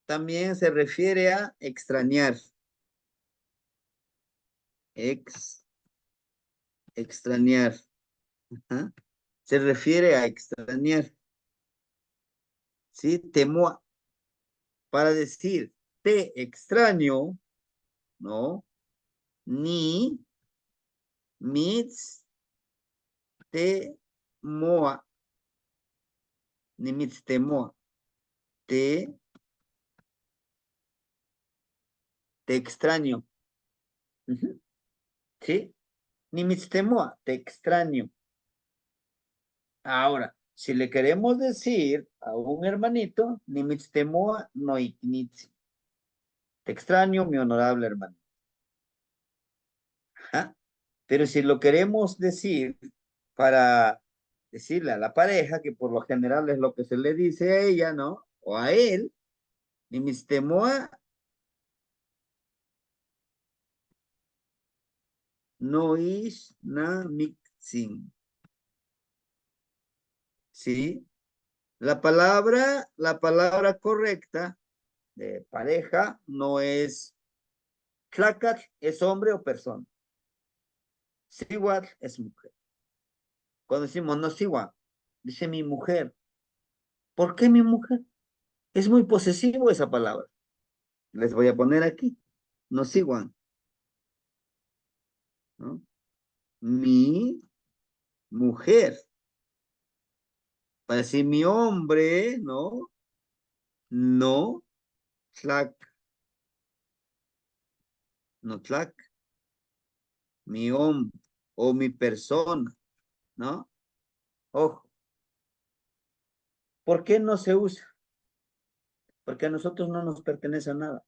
también se refiere a extrañar. Ex, extrañar. Ajá. Se refiere a extrañar. ¿Sí? Temoa. Para decir te extraño, ¿no? Ni mits temoa. Ni mits temoa. Te, te extraño. Ujú. ¿Sí? Ni mits temoa. Te extraño. Ahora, si le queremos decir a un hermanito, ni mits temoa no iknitsi. Te extraño, mi honorable hermano. Ajá. Pero si lo queremos decir para decirle a la pareja, que por lo general es lo que se le dice a ella, ¿no? O a él, ni mistemoa no is na mixing. ¿Sí? La palabra correcta de pareja no es tlacach, es hombre o persona. Siwat es mujer. Cuando decimos no siwa, dice mi mujer. ¿Por qué mi mujer? Es muy posesivo esa palabra. Les voy a poner aquí. No siwan, ¿no? Mi mujer. Para decir mi hombre, ¿no? No, tlac, no tlac, mi hombre o mi persona, ¿no? Ojo, ¿por qué no se usa? Porque a nosotros no nos pertenece nada.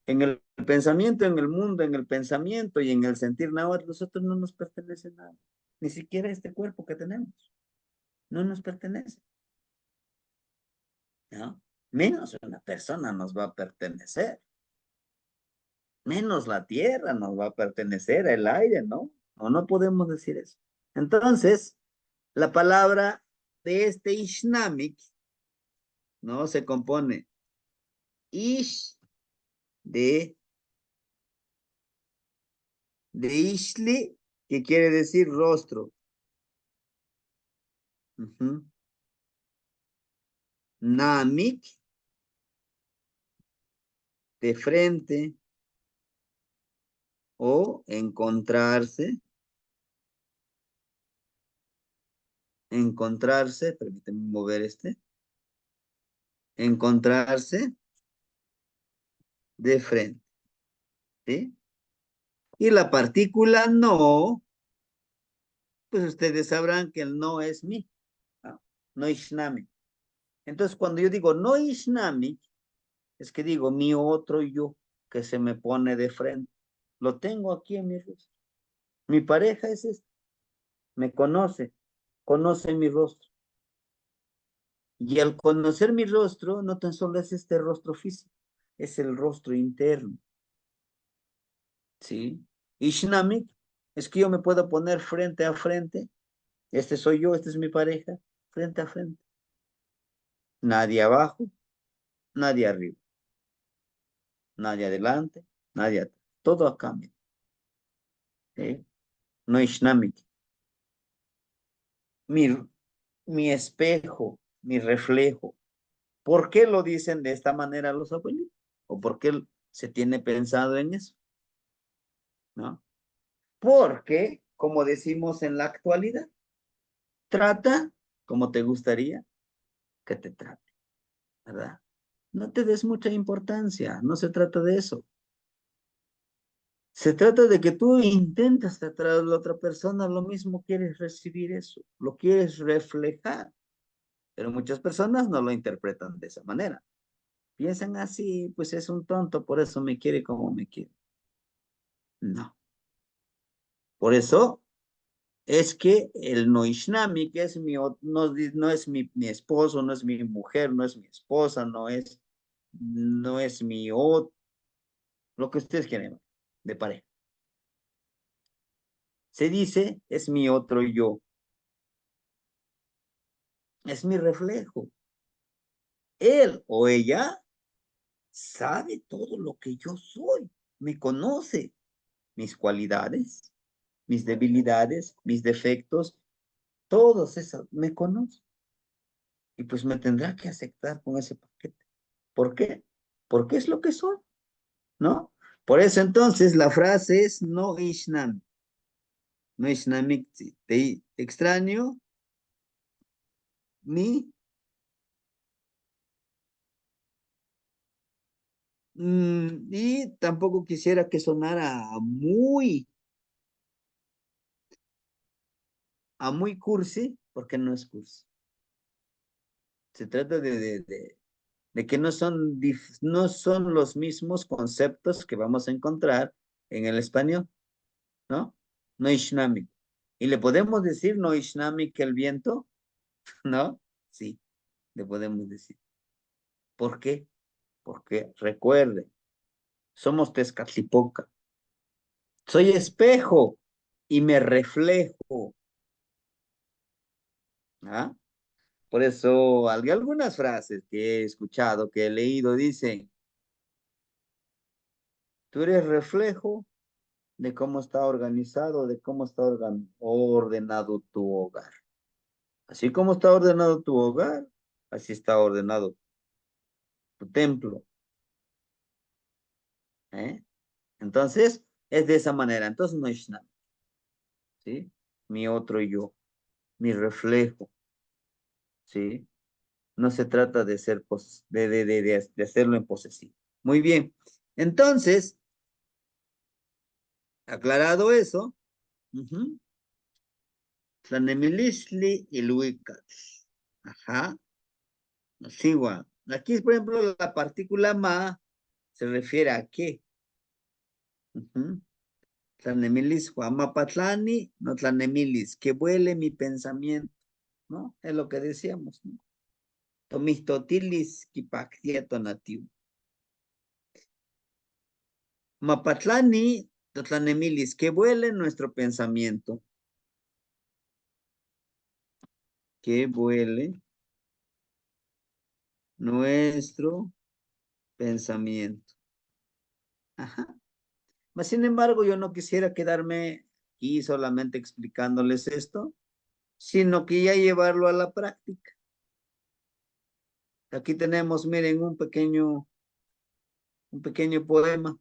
En el pensamiento, en el mundo, en el pensamiento y en el sentir náhuatl, nosotros no nos pertenece nada. Ni siquiera este cuerpo que tenemos. No nos pertenece, ¿no? Menos una persona nos va a pertenecer. Menos la tierra nos va a pertenecer, el aire, ¿no? O no podemos decir eso. Entonces, la palabra de este Ishnamik, ¿no? Se compone Ish de Ishli, que quiere decir rostro. Ujú. Namik, de frente o encontrarse, encontrarse, permíteme mover este, encontrarse de frente, ¿sí? Y la partícula no, pues ustedes sabrán que el no es mi, ¿no? no ishnami. Entonces, cuando yo digo no ishnami, es que digo mi otro yo que se me pone de frente. Lo tengo aquí en mi rostro. Mi pareja es esta. Me conoce, conoce mi rostro. Y al conocer mi rostro, no tan solo es este rostro físico, es el rostro interno. ¿Sí? Ishnamik es que yo me puedo poner frente a frente. Este soy yo, esta es mi pareja, frente a frente. Nadie abajo, nadie arriba, nadie adelante, nadie atrás. Todo a cambio. ¿Sí? No Ishnamik. Mi, mi espejo, mi reflejo. ¿Por qué lo dicen de esta manera los abuelitos? ¿O por qué se tiene pensado en eso? ¿No? Porque, como decimos en la actualidad, trata como te gustaría que te trate, ¿verdad? No te des mucha importancia, no se trata de eso. Se trata de que tú intentas tratar a la otra persona, lo mismo quieres recibir eso, lo quieres reflejar, pero muchas personas no lo interpretan de esa manera. Piensan así, pues es un tonto, por eso me quiere como me quiere. No. Por eso es que el Noishnami, que es no es mi esposo, no es mi mujer, no es mi esposa, no es mi otro, lo que ustedes quieren, de pareja. Se dice, es mi otro yo, es mi reflejo. Él o ella sabe todo lo que yo soy, me conoce, mis cualidades, mis debilidades, mis defectos, todos esos, me conoce. Y pues me tendrá que aceptar con ese paquete. ¿Por qué? Porque es lo que soy, ¿no? Por eso entonces la frase es no ishnami. No ishnami, te extraño, ni, y tampoco quisiera que sonara a muy cursi, porque no es cursi. Se trata de que no son los mismos conceptos que vamos a encontrar en el español, ¿no? No ishnami. Y le podemos decir no ishnami que el viento, ¿no? Sí, le podemos decir. ¿Por qué? Porque recuerde, somos Tezcatlipoca. Soy espejo y me reflejo. ¿Ah? Por eso algunas frases que he escuchado, que he leído, dicen, tú eres reflejo de cómo está organizado, de cómo está ordenado tu hogar. Así como está ordenado tu hogar, así está ordenado tu templo. ¿Eh? Entonces, es de esa manera. Entonces, no es nada. ¿Sí? Mi otro yo, mi reflejo. ¿Sí? No se trata de ser de hacerlo en posesivo. Muy bien. Entonces, aclarado eso, Tlanemilistli y Luicat. Ajá. Sigue. Aquí, por ejemplo, la partícula ma se refiere a qué. Tlanemilis, Juamapatlani, no tlanemilis, que vuele mi pensamiento, ¿no? Es lo que decíamos, ¿no? Tomistotilis, kipactieto nativo. Mapatlani, totlanemilis, que vuele nuestro pensamiento. Que vuele nuestro pensamiento. Ajá. Mas, sin embargo, yo no quisiera quedarme aquí solamente explicándoles esto, sino que ya llevarlo a la práctica. Aquí tenemos, miren, un pequeño poema,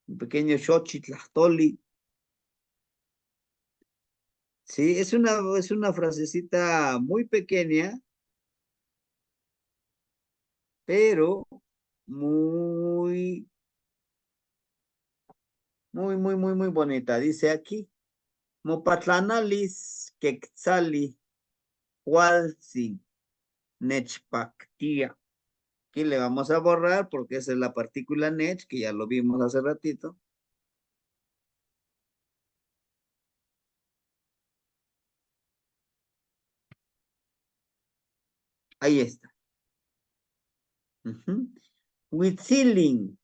un pequeño Xochitl. Sí, es una frasecita muy pequeña, pero muy, muy bonita. Dice aquí, Mopatlanalis quetzali, Hualtzin nechpactia. Aquí le vamos a borrar porque esa es la partícula nech, que ya lo vimos hace ratito. Ahí está. Huitzilin.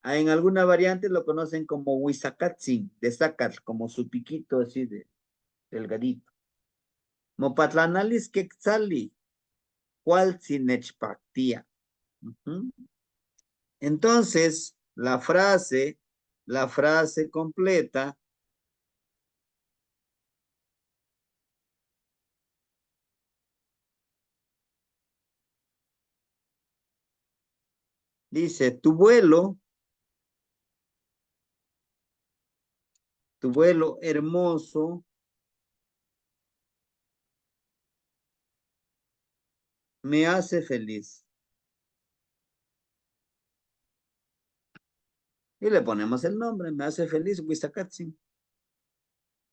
En alguna variante lo conocen como Huizacatzin, de Zacat, como su piquito así de delgadito. Mopatlanalis quetzali, Hualtzinechpactia. Entonces, la frase completa dice, tu vuelo hermoso me hace feliz. Y le ponemos el nombre, me hace feliz, Huizacatzin,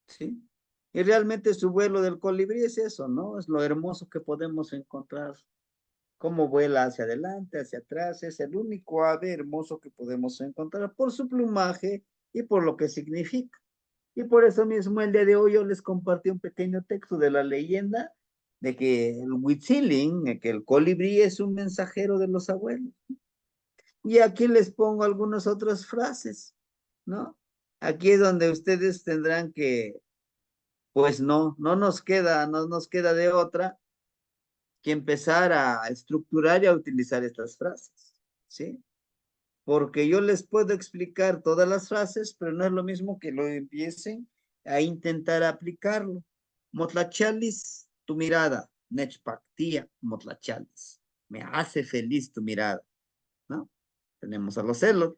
¿sí? Y realmente su vuelo del colibrí es eso, ¿no? Es lo hermoso que podemos encontrar. Cómo vuela hacia adelante, hacia atrás, es el único ave hermoso que podemos encontrar por su plumaje y por lo que significa. Y por eso mismo el día de hoy yo les compartí un pequeño texto de la leyenda de que el Huitzilin, que el colibrí es un mensajero de los abuelos. Y aquí les pongo algunas otras frases, ¿no? Aquí es donde ustedes tendrán que, pues no nos queda de otra que empezar a estructurar y a utilizar estas frases, ¿sí? Porque yo les puedo explicar todas las frases, pero no es lo mismo que lo empiecen a intentar aplicarlo. Motlachalis, tu mirada. Nechpactia, motlachalis. Me hace feliz tu mirada, ¿no? Tenemos a los celos.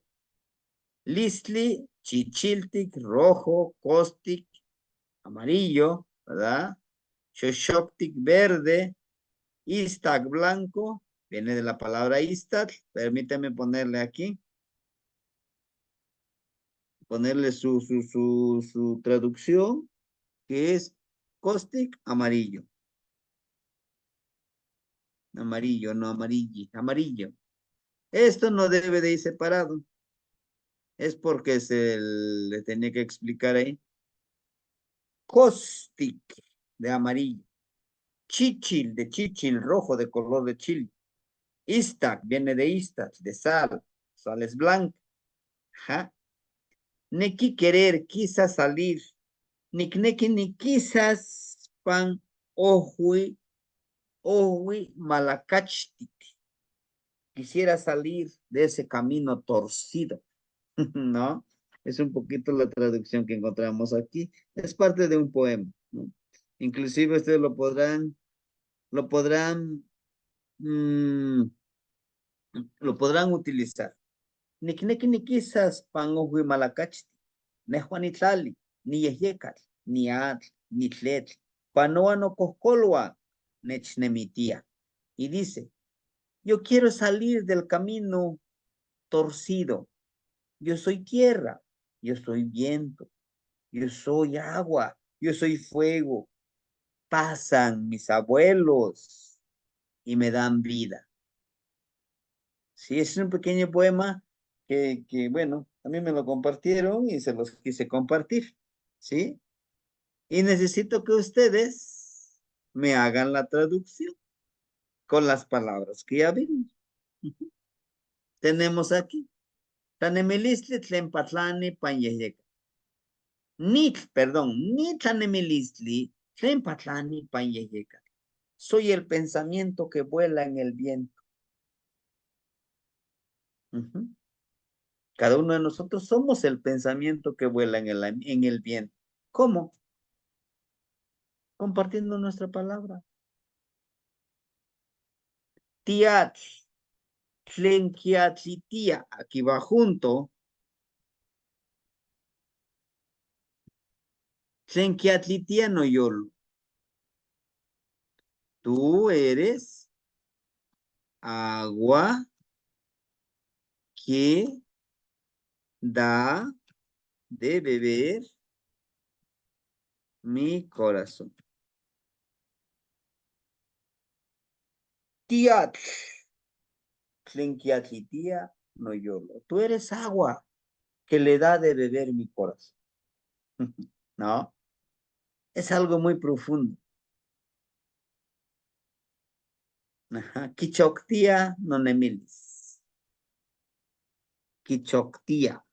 Listli, chichiltic, rojo, costic, amarillo, ¿verdad? Shoshoptic, verde, istak, blanco, viene de la palabra istak, permítame ponerle aquí, ponerle su traducción, que es caustic, amarillo. Amarillo, no amarillo, amarillo. Esto no debe de ir separado. Es porque se le tenía que explicar ahí. Caustic, de amarillo. Chichil, de chichil, rojo, de color de chile. Istak, viene de istak, de sal. Sal es blanca. Ajá. Neki querer, quizás salir. Nikneki ni quizás pan ohui, ohui malakachtik. Quisiera salir de ese camino torcido, ¿no? Es un poquito la traducción que encontramos aquí. Es parte de un poema, ¿no? Inclusive ustedes lo podrán, mm, lo podrán utilizar. Nikneki ni quizás pan ohui malakachtik. Nejuanitlali, ni yehyekat, ni atl, ni tletl. Panoa no coscolua, nechnemitia. Y dice, yo quiero salir del camino torcido. Yo soy tierra, yo soy viento, yo soy agua, yo soy fuego. Pasan mis abuelos y me dan vida. Sí, es un pequeño poema bueno, a mí me lo compartieron y se los quise compartir, ¿sí? Y necesito que ustedes me hagan la traducción con las palabras que ya vimos. Tenemos aquí. Tanemilistli tlempatlani panyeyeca. Ni tanemilistli tlempatlani panyeyeca. Soy el pensamiento que vuela en el viento. Ujú. Cada uno de nosotros somos el pensamiento que vuela en el viento. ¿Cómo? Compartiendo nuestra palabra. Tiat, tlenkiatlitia, aquí va junto. Tlenkiatlitia no yolo. Tú eres agua que da de beber mi corazón. Tiat, tlinquiatlitia, no yolo. Tú eres agua que le da de beber mi corazón. ¿No? Es algo muy profundo. Ajá. Quichoctía, no nemilis. Quichoctía.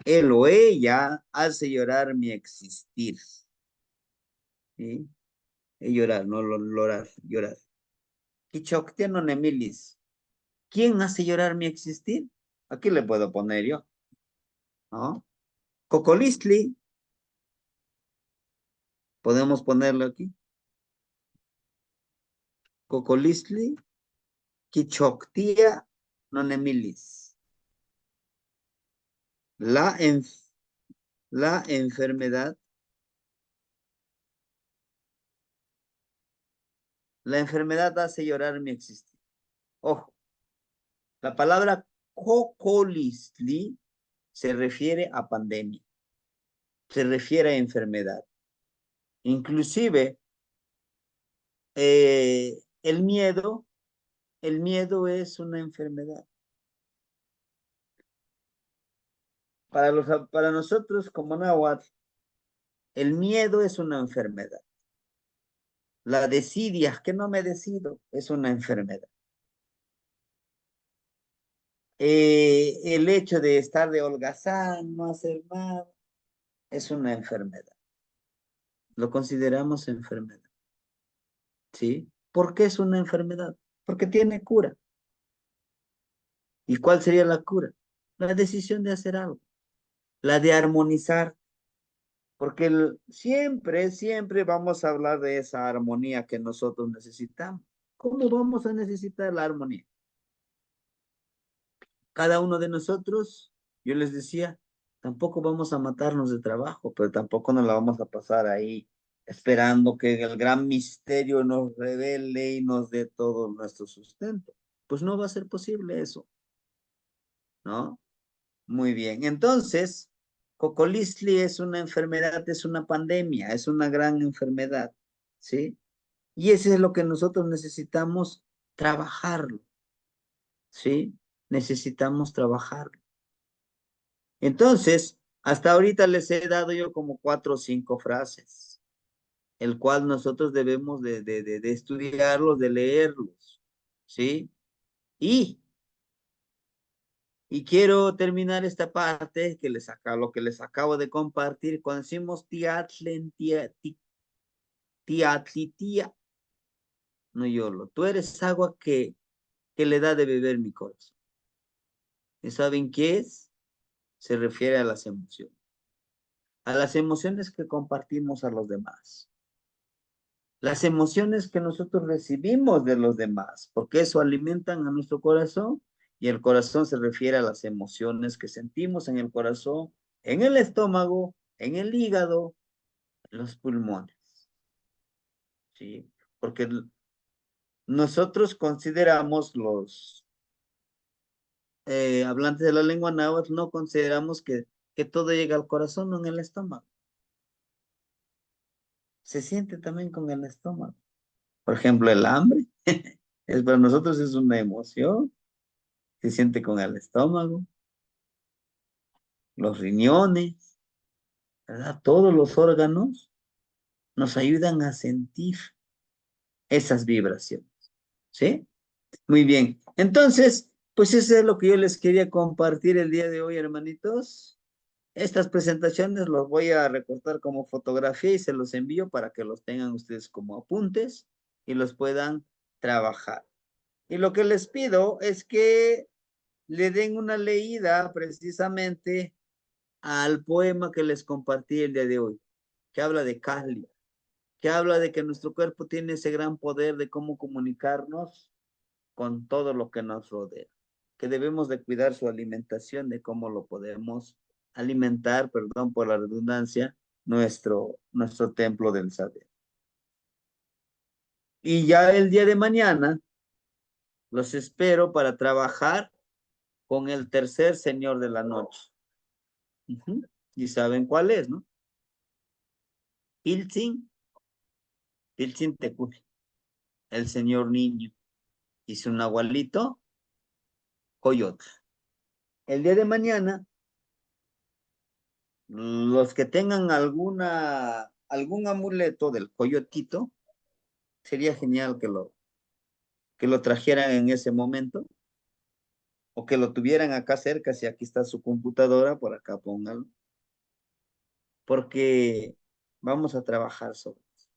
Él o ella hace llorar mi existir. ¿Sí? Es llorar, no llorar, llorar. Quichoctía, no nemilis. ¿Quién hace llorar mi existir? Aquí le puedo poner yo, ¿no? Cocolistli, podemos ponerlo aquí. Cocolistli, Quichoctía, nonemilis. La, la enfermedad, la enfermedad hace llorar mi existir. Ojo, la palabra cocolistli se refiere a pandemia, se refiere a enfermedad. Inclusive, el miedo es una enfermedad. Para nosotros como náhuatl, el miedo es una enfermedad. La desidia, que no me decido, es una enfermedad. El hecho de estar de holgazán, no hacer nada, es una enfermedad. Lo consideramos enfermedad. ¿Sí? ¿Por qué es una enfermedad? Porque tiene cura. ¿Y cuál sería la cura? La decisión de hacer algo, la de armonizar, porque siempre vamos a hablar de esa armonía que nosotros necesitamos. ¿Cómo vamos a necesitar la armonía? Cada uno de nosotros, yo les decía, tampoco vamos a matarnos de trabajo, pero tampoco nos la vamos a pasar ahí esperando que el gran misterio nos revele y nos dé todo nuestro sustento. Pues no va a ser posible eso, ¿no? Muy bien. Entonces, Cocolistli es una enfermedad, es una pandemia, es una gran enfermedad, ¿sí? Y eso es lo que nosotros necesitamos trabajarlo, ¿sí? Necesitamos trabajarlo. Entonces, hasta ahorita les he dado yo como 4 o 5 frases, el cual nosotros debemos de estudiarlos, de leerlos, ¿sí? Y, y quiero terminar esta parte lo que les acabo de compartir. Cuando decimos tiatlen, tiatlitia, no yolo, tú eres agua que le da de beber mi corazón. ¿Y saben qué es? Se refiere a las emociones que compartimos a los demás. Las emociones que nosotros recibimos de los demás, porque eso alimentan a nuestro corazón y el corazón se refiere a las emociones que sentimos en el corazón, en el estómago, en el hígado, en los pulmones, ¿sí? Porque nosotros consideramos hablantes de la lengua náhuatl, no consideramos que todo llega al corazón, no en el estómago. Se siente también con el estómago. Por ejemplo, el hambre, para nosotros es una emoción. Se siente con el estómago, los riñones, ¿verdad? Todos los órganos nos ayudan a sentir esas vibraciones, ¿sí? Muy bien. Entonces, pues eso es lo que yo les quería compartir el día de hoy, hermanitos. Estas presentaciones los voy a recortar como fotografía y se los envío para que los tengan ustedes como apuntes y los puedan trabajar. Y lo que les pido es que le den una leída precisamente al poema que les compartí el día de hoy, que habla de Kali, que habla de que nuestro cuerpo tiene ese gran poder de cómo comunicarnos con todo lo que nos rodea, que debemos de cuidar su alimentación, de cómo lo podemos alimentar, perdón por la redundancia, nuestro templo del saber. Y ya el día de mañana los espero para trabajar con el tercer señor de la noche. Y saben cuál es, ¿no? Iltzin, Iltzin Tecuti. el señor niño y su nahualito, coyote. El día de mañana, los que tengan algún amuleto del coyotito, sería genial que lo trajeran en ese momento o que lo tuvieran acá cerca, si aquí está su computadora, por acá póngalo, porque vamos a trabajar sobre eso.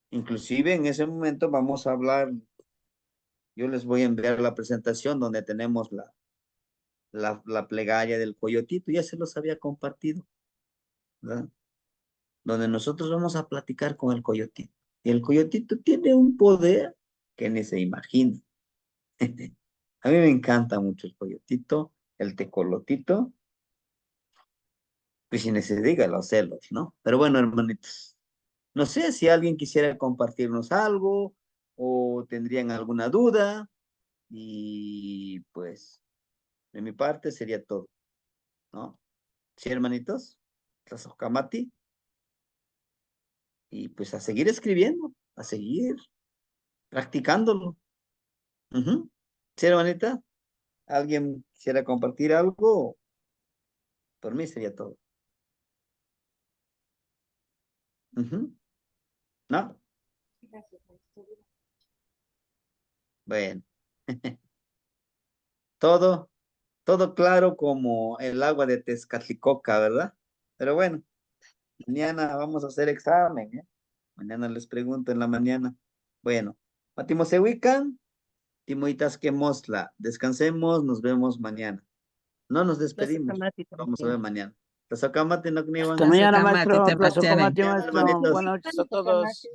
Inclusive en ese momento vamos a hablar, yo les voy a enviar la presentación donde tenemos la plegaria del coyotito, ya se los había compartido, ¿verdad? Donde nosotros vamos a platicar con el coyotito. Y el coyotito tiene un poder que ni se imagina. A mí me encanta mucho el coyotito, el tecolotito, pues si ni se diga los celos, ¿no? Pero bueno, hermanitos, no sé si alguien quisiera compartirnos algo o tendrían alguna duda y pues de mi parte sería todo, ¿no? Sí, hermanitos, Tlazocamati, y pues a seguir escribiendo, a seguir practicándolo. Ujú. Sí, hermanita, ¿alguien quisiera compartir algo? Por mí sería todo. Ujú. ¿No? Bueno, todo, todo claro como el agua de Tezcatlicoca, ¿verdad? Pero bueno, mañana vamos a hacer examen, ¿eh? Mañana les pregunto en la mañana. Bueno, Matimosehuican, Timoitas que Mosla. Descansemos, nos vemos mañana. No nos despedimos. Tlazocamati Vamos a ver también. mañana. Tlazokamate no Hasta kniwan. mañana, Tlazocamati, maestro. Tapachara. Tlazocamati, Mañana, maestro. hermanitos. Buenas noches a todos.